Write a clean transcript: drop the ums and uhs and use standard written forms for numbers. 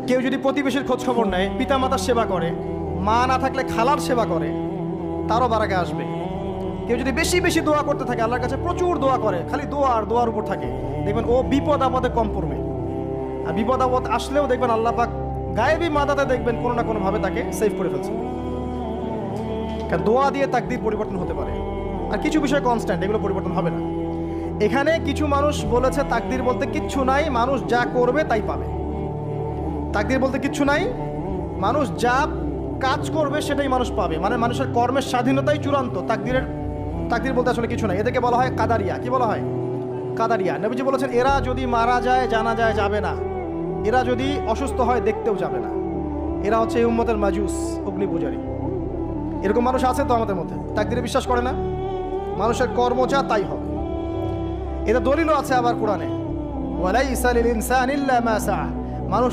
কেউ যদি প্রতিবেশীর খোঁজ খবর নেয়, পিতামাতার সেবা করে, মা না থাকলে খালার সেবা করে, তারও বারাকা আসবে। কেউ যদি বেশি বেশি দোয়া করতে থাকে, আল্লাহর কাছে প্রচুর দোয়া করে, খালি দোয়া আর দোয়ার উপর থাকে, দেখবেন ও বিপদ আপদে কম পড়বে। আর বিপদ আপদ আসলেও দেখবেন আল্লাহ পাক গায়েবী মাদাতে দেখবেন কোনো না কোনোভাবে তাকে সেভ করে ফেলছে। কারণ দোয়া দিয়ে তাকদীর পরিবর্তন হতে পারে। আর কিছু বিষয় কনস্ট্যান্ট, এগুলো পরিবর্তন হবে না। এখানে কিছু মানুষ বলেছে তাকদীর বলতে কিচ্ছু নাই, মানুষ যা করবে তাই পাবে। তাকদীর বলতে কিচ্ছু নাই, মানুষ যা কাজ করবে সেটাই মানুষ পাবে, মানে মানুষের কর্মের স্বাধীনতাই চূড়ান্ত। তাকদীর বলতে আসলে কিছু নাই। এদেরকে বলা হয় কাদারিয়া। কি বলা হয়? কাদারিয়া। নবীজি বলেছেন এরা যদি মারা যায় জানা যায় যাবে না, এরা যদি অসুস্থ হয় দেখতেও যাবে না, এরা হচ্ছে এই উম্মতের মাজুস, অগ্নি পূজারী। এরকম মানুষ আছে তো আমাদের মধ্যে, তাকদীরে বিশ্বাস করে না, মানুষের কর্ম যা তাই হবে। এটা দলিলও আছে আবার কোরআনে, ওয়ালাইসা লিল ইনসানি ইল্লা মা সাআ। মানুষ